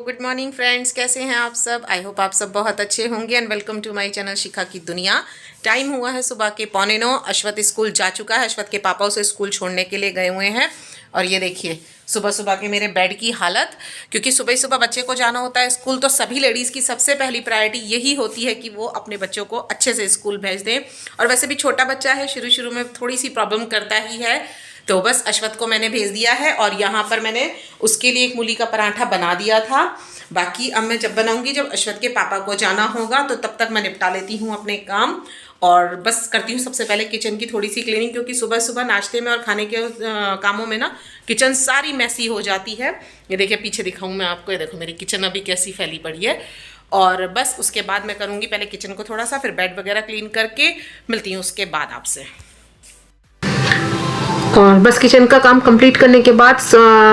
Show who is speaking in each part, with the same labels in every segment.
Speaker 1: Good morning friends, कैसे हैं आप सब। आई होप आप सब बहुत अच्छे होंगे and welcome to my channel Shikha की दुनिया। टाइम हुआ है सुबह के 8:45। अश्वत स्कूल जा चुका है। अश्वत के पापा उसे स्कूल छोड़ने के लिए गए हुए हैं। और ये देखिए सुबह सुबह के मेरे बेड की हालत, क्योंकि सुबह सुबह बच्चे को जाना होता है स्कूल, तो सभी लेडीज़ की सबसे पहली प्रायोरिटी यही होती है कि वो अपने बच्चों को अच्छे से स्कूल भेज दें। और वैसे भी छोटा बच्चा है, शुरू शुरू में थोड़ी सी प्रॉब्लम करता ही है। तो बस अश्वत को मैंने भेज दिया है और यहाँ पर मैंने उसके लिए एक मूली का पराठा बना दिया था। बाकी अब मैं जब बनाऊंगी, जब अश्वत के पापा को जाना होगा, तो तब तक मैं निपटा लेती हूँ अपने काम और बस करती हूँ सबसे पहले किचन की थोड़ी सी क्लीनिंग, क्योंकि सुबह सुबह नाश्ते में और खाने के कामों में ना किचन सारी मैसी हो जाती है। ये देखिए पीछे दिखाऊँ मैं आपको, ये देखो मेरी किचन अभी कैसी फैली पड़ी है। और बस उसके बाद मैं करूँगी पहले किचन को थोड़ा सा, फिर बेड वगैरह क्लीन करके मिलती हूँ उसके बाद आपसे। और बस किचन का काम कंप्लीट करने के बाद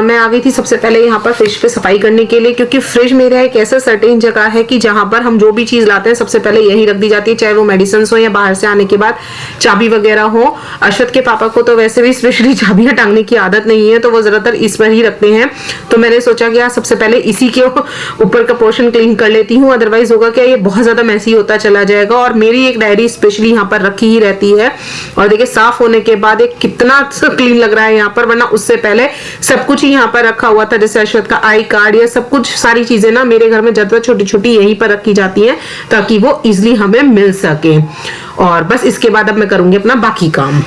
Speaker 1: मैं आ गई थी सबसे पहले यहाँ पर फ्रिज पे सफाई करने के लिए, क्योंकि फ्रिज मेरा एक ऐसा सर्टेन जगह है कि जहाँ पर हम जो भी चीज़ लाते हैं सबसे पहले यही रख दी जाती है, चाहे वो मेडिसिन हो या बाहर से आने के बाद चाबी वगैरह हो। अश्वत के पापा को तो वैसे भी स्पेशली चाबियाँ टांगने की आदत नहीं है, तो वो ज़्यादातर इस पर ही रखते हैं। तो मैंने सोचा कि सबसे पहले इसी के ऊपर का पोर्शन क्लीन कर लेती हूँ, अदरवाइज होगा क्या, ये बहुत ज़्यादा मैसी होता चला जाएगा। और मेरी एक डायरी स्पेशली यहाँ पर रखी ही रहती है। और देखिए साफ होने के बाद एक कितना क्लीन लग रहा है यहाँ पर, वरना उससे पहले सब कुछ ही यहाँ पर रखा हुआ था, जैसे अश्वत का आई कार्ड या सब कुछ, सारी चीजें ना मेरे घर में ज्यादा छोटी छोटी यहीं पर रखी जाती हैं ताकि वो इजिली हमें मिल सके। और बस इसके बाद अब मैं करूंगी अपना बाकी काम।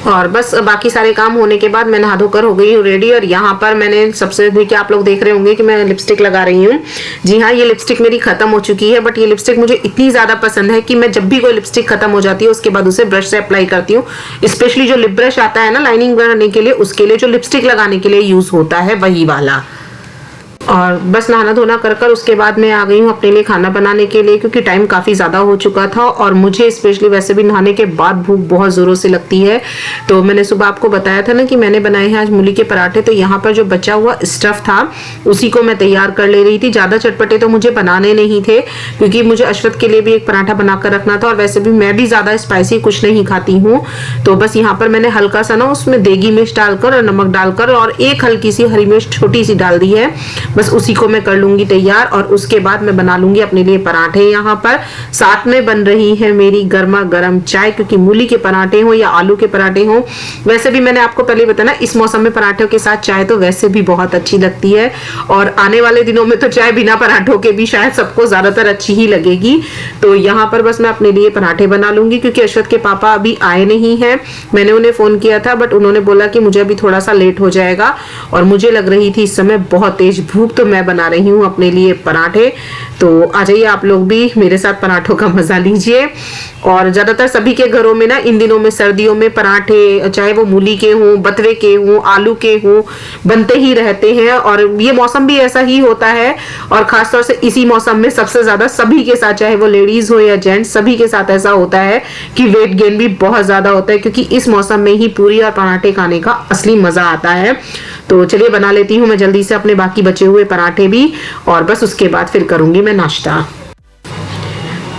Speaker 1: और बस बाकी सारे काम होने के बाद मैं नहा धोकर हो गई हूँ रेडी। और यहाँ पर मैंने सबसे देखिए आप लोग देख रहे होंगे कि मैं लिपस्टिक लगा रही हूँ। जी हाँ, ये लिपस्टिक मेरी खत्म हो चुकी है, बट ये लिपस्टिक मुझे इतनी ज्यादा पसंद है कि मैं जब भी कोई लिपस्टिक खत्म हो जाती है उसके बाद उसे ब्रश से अप्लाई करती हूँ। स्पेशली जो लिप ब्रश आता है ना लाइनिंग बनाने के लिए, उसके लिए जो लिपस्टिक लगाने के लिए यूज होता है वही वाला। और बस नहाना धोना कर उसके बाद मैं आ गई हूँ अपने लिए खाना बनाने के लिए, क्योंकि टाइम काफ़ी ज़्यादा हो चुका था और मुझे स्पेशली वैसे भी नहाने के बाद भूख बहुत ज़ोरों से लगती है। तो मैंने सुबह आपको बताया था ना कि मैंने बनाए हैं आज मूली के पराठे, तो यहाँ पर जो बचा हुआ स्टफ़ था उसी को मैं तैयार कर ले रही थी। ज़्यादा चटपटे तो मुझे बनाने नहीं थे, क्योंकि मुझे अश्वत के लिए भी एक पराठा बनाकर रखना था और वैसे भी मैं भी ज़्यादा स्पाइसी कुछ नहीं खाती हूँ। तो बस यहाँ पर मैंने हल्का सा ना उसमें देगी मिर्च डालकर और नमक डालकर और एक हल्की सी हरी मिर्च छोटी सी डाल दी है। बस उसी को मैं कर लूंगी तैयार और उसके बाद मैं बना लूंगी अपने लिए पराठे। यहाँ पर साथ में बन रही है मेरी गर्मा गर्म चाय, क्योंकि मूली के पराठे हो या आलू के पराठे हो, वैसे भी मैंने आपको पहले बताया ना इस मौसम में पराठों के साथ चाय तो वैसे भी बहुत अच्छी लगती है। और आने वाले दिनों में तो चाय बिना पराठों के भी शायद सबको ज्यादातर अच्छी ही लगेगी। तो यहाँ पर बस मैं अपने लिए पराठे बना लूंगी, क्योंकि अश्वत के पापा अभी आए नहीं है। मैंने उन्हें फोन किया था बट उन्होंने बोला कि मुझे अभी थोड़ा सा लेट हो जाएगा और मुझे लग रही थी इस समय बहुत तेज भूख, तो मैं बना रही हूँ अपने लिए पराठे। तो आ जाइए आप लोग भी मेरे साथ पराठों का मजा लीजिए। और ज्यादातर सभी के घरों में ना इन दिनों में सर्दियों में पराठे, चाहे वो मूली के हों, बथुए के हों, आलू के हों, बनते ही रहते हैं। और ये मौसम भी ऐसा ही होता है और खासतौर से इसी मौसम में सबसे ज्यादा सभी के साथ, चाहे वो लेडीज हो या जेंट्स, सभी के साथ ऐसा होता है कि वेट गेन भी बहुत ज्यादा होता है, क्योंकि इस मौसम में ही पूरी और पराठे खाने का असली मजा आता है। तो चलिए बना लेती हूँ मैं जल्दी से अपने बाकी बचे हुए पराठे भी, और बस उसके बाद फिर करूंगी मैं नाश्ता।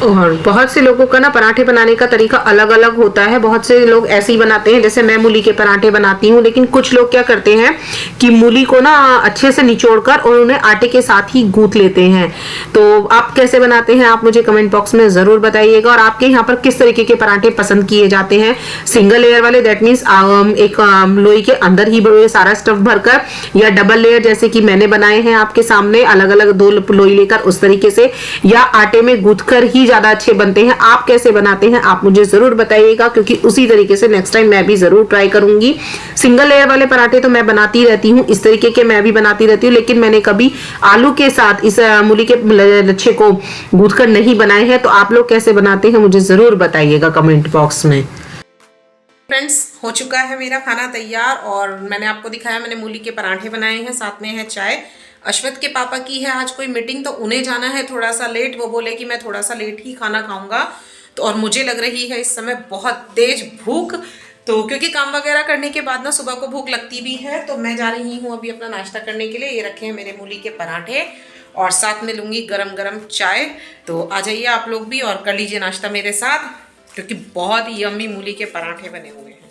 Speaker 1: और बहुत से लोगों का ना पराठे बनाने का तरीका अलग अलग होता है। बहुत से लोग ऐसे ही बनाते हैं जैसे मैं मूली के पराठे बनाती हूँ, लेकिन कुछ लोग क्या करते हैं कि मूली को ना अच्छे से निचोड़कर और उन्हें आटे के साथ ही गूंथ लेते हैं। तो आप कैसे बनाते हैं आप मुझे कमेंट बॉक्स में जरूर बताइएगा। और आपके यहाँ पर किस तरीके के पराठे पसंद किए जाते हैं, सिंगल लेयर वाले, दैट मीन्स एक लोई के अंदर ही सारा स्टफ भरकर, या डबल लेयर जैसे कि मैंने बनाए हैं आपके सामने अलग अलग दो लोई लेकर उस तरीके से, या आटे में गूंथ कर ही ज्यादा अच्छे बनते हैं। आप कैसे बनाते हैं आप मुझे जरूर बताइएगा, क्योंकि उसी तरीके से नेक्स्ट टाइम मैं भी जरूर ट्राई करूंगी। सिंगल लेयर वाले पराठे तो मैं बनाती रहती हूँ, इस तरीके के मैं भी बनाती रहती हूँ, लेकिन मैंने कभी आलू के साथ इस मूली के लच्छे को गूंथ कर नहीं बनाए हैं। तो आप लोग कैसे बनाते हैं मुझे जरूर बताइएगा कमेंट बॉक्स में। फ्रेंड्स, हो चुका है मेरा खाना तैयार और मैंने आपको दिखाया, मैंने मूली के पराठे बनाए हैं, साथ में है चाय। अश्वत के पापा की है आज कोई मीटिंग, तो उन्हें जाना है थोड़ा सा लेट। वो बोले कि मैं थोड़ा सा लेट ही खाना खाऊंगा। तो और मुझे लग रही है इस समय बहुत तेज भूख, तो क्योंकि काम वगैरह करने के बाद ना सुबह को भूख लगती भी है। तो मैं जा रही हूँ अभी अपना नाश्ता करने के लिए। ये रखे हैं मेरे मूली के पराठे और साथ में लूँगी गरम गरम चाय। तो आ जाइए आप लोग भी और कर लीजिए नाश्ता मेरे साथ, क्योंकि बहुत यम्मी मूली के पराठे बने हुए हैं।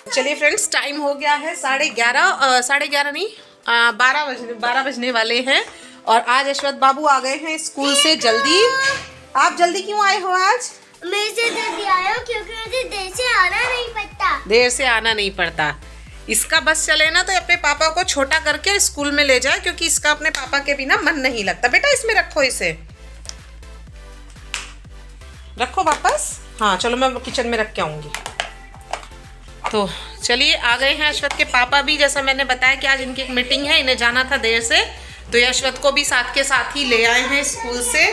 Speaker 1: चलिए फ्रेंड्स, टाइम हो गया है 11:30, 11:30 नहीं 12 बजने वाले हैं और आज अश्वथ बाबू आ गए हैं स्कूल से जल्दी। आप जल्दी क्यों आए हो आज?
Speaker 2: मैं से जल्दी आया हूँ क्योंकि मुझे देर से आना नहीं पड़ता।
Speaker 1: देर से आना नहीं पड़ता। इसका बस चले ना तो अपने पापा को छोटा करके स्कूल में ले जाए, क्योंकि इसका अपने पापा के बिना मन नहीं लगता। बेटा इसमें रखो, इसे रखो वापस। हाँ चलो मैं किचन में रख के आऊंगी। तो चलिए आ गए हैं अश्वथ के पापा भी। जैसा मैंने बताया कि आज इनकी एक मीटिंग है, इन्हें जाना था देर से, तो ये अश्वथ को भी साथ के साथ ही ले आए हैं स्कूल से।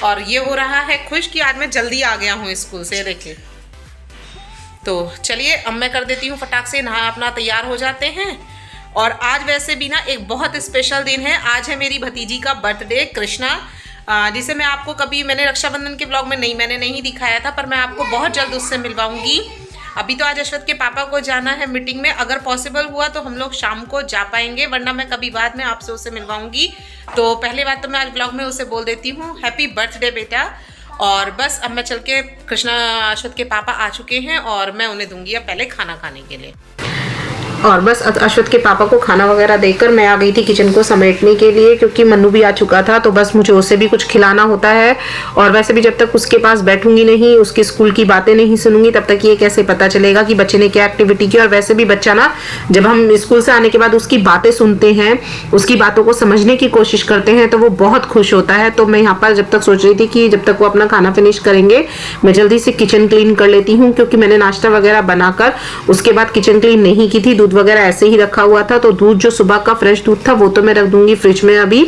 Speaker 1: और ये हो रहा है खुश कि आज मैं जल्दी आ गया हूँ स्कूल से। देखिए तो चलिए अब मैं कर देती हूँ फटाक से, नहा अपना तैयार हो जाते हैं। और आज वैसे भी ना एक बहुत स्पेशल दिन है। आज है मेरी भतीजी का बर्थडे कृष्णा, जिसे मैं आपको कभी मैंने रक्षाबंधन के ब्लॉग में मैंने नहीं दिखाया था, पर मैं आपको बहुत जल्द उससे मिलवाऊंगी। अभी तो आज अश्वथ के पापा को जाना है मीटिंग में। अगर पॉसिबल हुआ तो हम लोग शाम को जा पाएंगे, वरना मैं कभी बाद में आपसे उसे मिलवाऊंगी। तो पहले बात तो मैं आज ब्लॉग में उसे बोल देती हूँ हैप्पी बर्थडे बेटा। और बस अब मैं चल के कृष्णा अश्वथ के पापा आ चुके हैं और मैं उन्हें दूंगी अब पहले खाना खाने के लिए। और बस अश्वथ के पापा को खाना वगैरह देकर मैं आ गई थी किचन को समेटने के लिए, क्योंकि मन्नू भी आ चुका था, तो बस मुझे उसे भी कुछ खिलाना होता है। और वैसे भी जब तक उसके पास बैठूंगी नहीं, उसके स्कूल की बातें नहीं सुनूंगी, तब तक ये कैसे पता चलेगा कि बच्चे ने क्या एक्टिविटी की। और वैसे भी बच्चा ना, जब हम स्कूल से आने के बाद उसकी बातें सुनते हैं, उसकी बातों को समझने की कोशिश करते हैं, तो वो बहुत खुश होता है। तो मैं यहाँ पर जब तक सोच रही थी कि जब तक वो अपना खाना फिनिश करेंगे, मैं जल्दी से किचन क्लीन कर लेती हूँ, क्योंकि मैंने नाश्ता वगैरह बनाकर उसके बाद किचन क्लीन नहीं की थी। दूध वगैरह ऐसे ही रखा हुआ था, तो दूध जो सुबह का फ्रेश दूध था वो तो मैं रख दूंगी फ्रिज में अभी।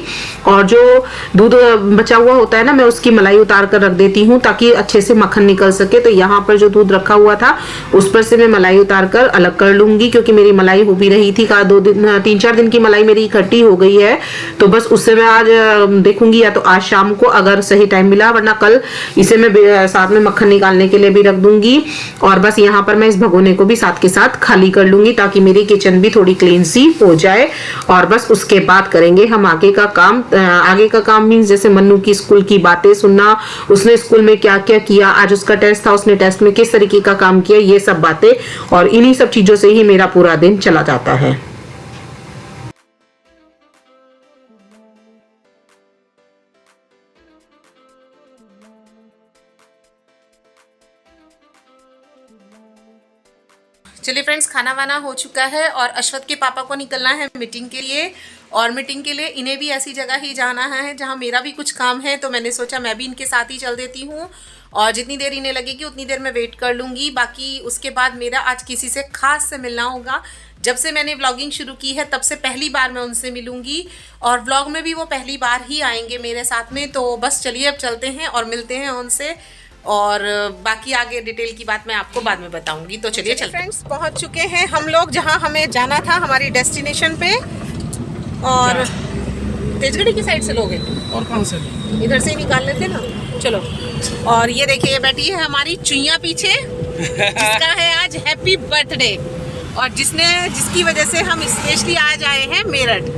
Speaker 1: और जो दूध बचा हुआ होता है ना, मैं उसकी मलाई उतार कर रख देती हूँ ताकि अच्छे से मक्खन निकल सके। तो यहाँ पर जो दूध रखा हुआ था उस पर से मैं मलाई उतार कर अलग कर लूंगी, क्योंकि मेरी मलाई हो भी रही थी। 3-4 दिन की मलाई मेरी इकट्ठी हो गई है, तो बस उससे मैं आज देखूंगी, या तो आज शाम को अगर सही टाइम मिला, वरना कल इसे मैं साथ में मक्खन निकालने के लिए भी रख दूंगी। और बस यहाँ पर मैं इस भगोने को भी साथ के साथ खाली कर लूंगी ताकि मेरी किचन भी थोड़ी क्लीन सी हो जाए। और बस उसके बाद करेंगे हम आगे का काम। आगे का काम मीन्स जैसे मन्नू की स्कूल की बातें सुनना, उसने स्कूल में क्या क्या किया, आज उसका टेस्ट था, उसने टेस्ट में किस तरीके का काम किया, ये सब बातें। और इन्हीं सब चीजों से ही मेरा पूरा दिन चला जाता है। चलिए फ्रेंड्स, खाना वाना हो चुका है और अश्वथ के पापा को निकलना है मीटिंग के लिए। और मीटिंग के लिए इन्हें भी ऐसी जगह ही जाना है जहां मेरा भी कुछ काम है, तो मैंने सोचा मैं भी इनके साथ ही चल देती हूँ। और जितनी देर इन्हें लगेगी उतनी देर मैं वेट कर लूँगी। बाकी उसके बाद मेरा आज किसी से खास से मिलना होगा। जब से मैंने व्लॉगिंग शुरू की है तब से पहली बार मैं उनसे मिलूँगी, और व्लॉग में भी वो पहली बार ही आएंगे मेरे साथ में। तो बस चलिए अब चलते हैं और मिलते हैं उनसे, और बाकी आगे डिटेल की बात मैं आपको बाद में बताऊंगी। तो चलिए चलते हैं। फ्रेंड्स, पहुंच चुके हैं हम लोग जहां हमें जाना था, हमारी डेस्टिनेशन पे। और तेजगढ़ी की साइड से लोग हैं,
Speaker 3: और कहाँ से?
Speaker 1: इधर से ही निकाल लेते ना। चलो, और ये देखिए ये बैठी है हमारी चुईया पीछे, जिसका है आज हैप्पी बर्थडे, और जिसकी वजह से हम स्पेशली आज आए हैं मेरठ।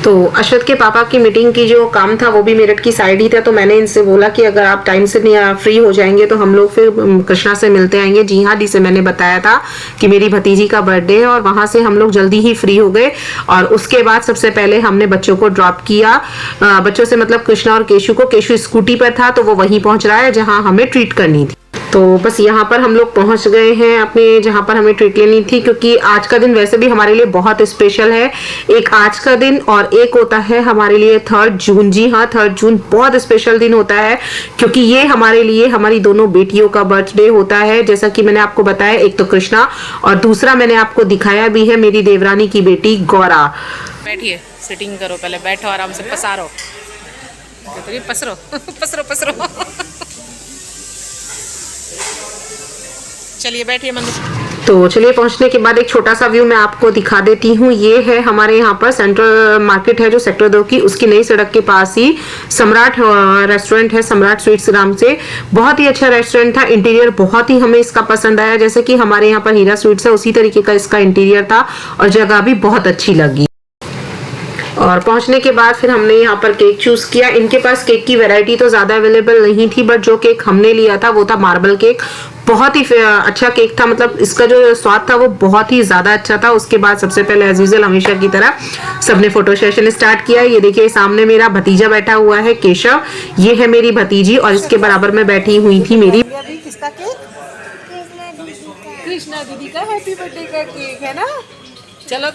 Speaker 1: तो अश्वथ के पापा की मीटिंग की जो काम था वो भी मेरठ की साइड ही था, तो मैंने इनसे बोला कि अगर आप टाइम से फ्री हो जाएंगे तो हम लोग फिर कृष्णा से मिलते आएंगे। जी हाँ, जिसे मैंने बताया था कि मेरी भतीजी का बर्थडे है, और वहां से हम लोग जल्दी ही फ्री हो गए। और उसके बाद सबसे पहले हमने बच्चों को ड्रॉप किया। बच्चों से मतलब कृष्णा और केशु को। केशु स्कूटी पर था तो वो वहीं पहुंच रहा है जहाँ हमें ट्रीट करनी थी। तो बस यहाँ पर हम लोग पहुंच गए हैं अपने जहाँ पर हमें ट्रीट लेनी थी, क्योंकि आज का दिन वैसे भी हमारे लिए बहुत स्पेशल है। एक आज का दिन और एक होता है हमारे लिए 3 जून। जी हाँ, 3 जून बहुत स्पेशल दिन होता है, क्योंकि ये हमारे लिए हमारी दोनों बेटियों का बर्थडे होता है। जैसा कि मैंने आपको बताया, एक तो कृष्णा और दूसरा मैंने आपको दिखाया भी है मेरी देवरानी की बेटी गौरा। बैठिए, सिटिंग करो, पहले बैठो आराम से, पसारो पसरो पसरो पसरो। चलिए बैठिए मनु। तो चलिए, पहुंचने के बाद एक छोटा सा व्यू मैं आपको दिखा देती हूँ। ये है हमारे यहाँ पर सेंट्रल मार्केट है जो सेक्टर 2 की, उसकी नई सड़क के पास ही सम्राट रेस्टोरेंट है, सम्राट स्वीट्स नाम से। बहुत ही अच्छा रेस्टोरेंट था। इंटीरियर बहुत ही हमें इसका पसंद आया, जैसे कि हमारे यहाँ पर हीरा स्वीट्स है उसी तरीके का इसका इंटीरियर था, और जगह भी बहुत अच्छी लगी। और पहुंचने के बाद फिर हमने यहाँ पर केक चूज किया। इनके पास केक की वैरायटी तो ज्यादा अवेलेबल नहीं थी, बट जो केक हमने लिया था वो था मार्बल केक। बहुत ही अच्छा केक था, मतलब इसका जो स्वाद था वो बहुत ही ज्यादा अच्छा था। उसके बाद सबसे पहले एज यूजुअल हमेशा की तरह सबने फोटो सेशन स्टार्ट किया। ये देखिए सामने मेरा भतीजा बैठा हुआ है केशव, ये है मेरी भतीजी और इसके बराबर में बैठी हुई थी मेरी
Speaker 3: अभी किसका केक? कृष्णा दीदी का हैप्पी बर्थडे का केक है ना। चलो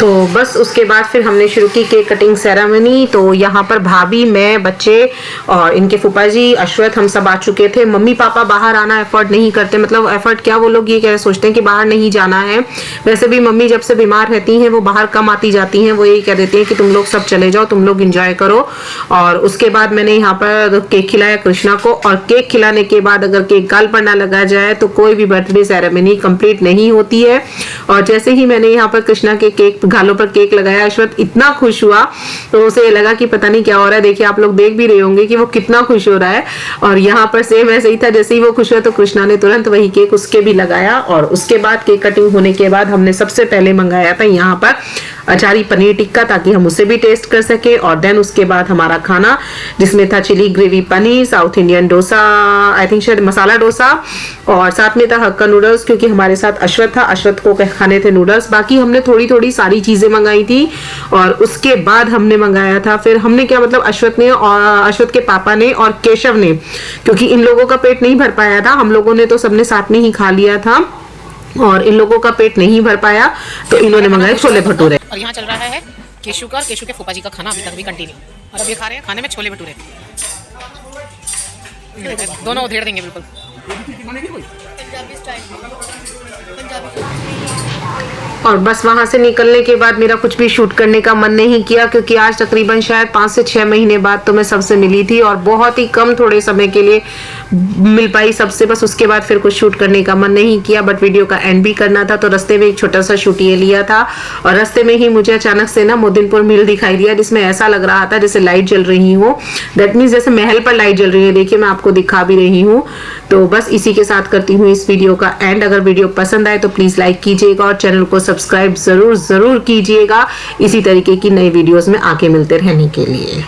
Speaker 1: तो बस उसके बाद फिर हमने शुरू की केक कटिंग सेरेमनी। तो यहाँ पर भाभी, मैं, बच्चे और इनके फूफा जी, अश्वथ, हम सब आ चुके थे। मम्मी पापा बाहर आना एफर्ट नहीं करते, मतलब एफर्ट क्या, वो लोग ये कह सोचते हैं कि बाहर नहीं जाना है। वैसे भी मम्मी जब से बीमार रहती हैं वो बाहर कम आती जाती हैं, वो यही कह देती हैं कि तुम लोग सब चले जाओ, तुम लोग इंजॉय करो। और उसके बाद मैंने यहाँ पर केक खिलाया कृष्णा को, और केक खिलाने के बाद अगर केक गाल पर ना लगा जाए तो कोई भी बर्थडे सेरेमनी कंप्लीट नहीं होती है। और जैसे ही मैंने यहाँ पर कृष्णा के केक गालों पर केक लगाया, अश्वथ इतना खुश हुआ तो उसे ये लगा कि पता नहीं क्या हो रहा है। देखिए आप लोग देख भी रहे होंगे कि वो कितना खुश हो रहा है। और यहाँ पर सेम ऐसे ही था, जैसे ही वो खुश हुआ तो कृष्णा ने तुरंत वही केक उसके भी लगाया। और उसके बाद केक कटिंग होने के बाद हमने सबसे पहले मंगाया था यहाँ पर अचारी पनीर टिक्का, ताकि हम उसे भी टेस्ट कर सके। और देन उसके बाद हमारा खाना, जिसमें था chilli gravy paneer, south Indian dosa, I think शायद मसाला डोसा, और साथ में था हक्का नूडल्स, क्योंकि हमारे साथ अश्वथ था, अश्वथ को खाने थे नूडल्स। बाकी हमने थोड़ी थोड़ी सारी चीजें मंगाई थी। और उसके बाद हमने मंगाया था, फिर हमने क्या, मतलब अश्वथ ने और अश्वथ के पापा ने और केशव ने, क्योंकि इन लोगों का पेट नहीं भर पाया था, हम लोगों ने तो सबने साथ में ही खा लिया था, और इन लोगों का पेट नहीं भर पाया तो इन्होंने मंगाए छोले भटूरे।
Speaker 4: और यहाँ चल रहा है केशु का और केशु के फूफा जी का खाना अभी तक भी कंटिन्यू। और अब ये खा रहे हैं, खाने में छोले भटूरे दोनों उधेड़ देंगे बिल्कुल।
Speaker 1: और बस वहां से निकलने के बाद मेरा कुछ भी शूट करने का मन नहीं किया, क्योंकि आज तकरीबन शायद 5 से 6 महीने बाद तो मैं सबसे मिली थी, और बहुत ही कम थोड़े समय के लिए मिल पाई सबसे। बस उसके बाद फिर कुछ शूट करने का मन नहीं किया, बट वीडियो का एंड भी करना था, तो रास्ते में एक छोटा सा शूट ये लिया था। और रास्ते में ही मुझे अचानक से ना मोदिनपुर मिल दिखाई दिया, जिसमें ऐसा लग रहा था जैसे लाइट जल रही हो, दैट मीन्स जैसे महल पर लाइट जल रही है। देखिए मैं आपको दिखा भी रही हूँ। तो बस इसी के साथ करती हूँ इस वीडियो का एंड। अगर वीडियो पसंद आए तो प्लीज लाइक कीजिएगा और चैनल को सब्सक्राइब जरूर कीजिएगा, इसी तरीके की नई वीडियोस में आगे मिलते रहने के लिए।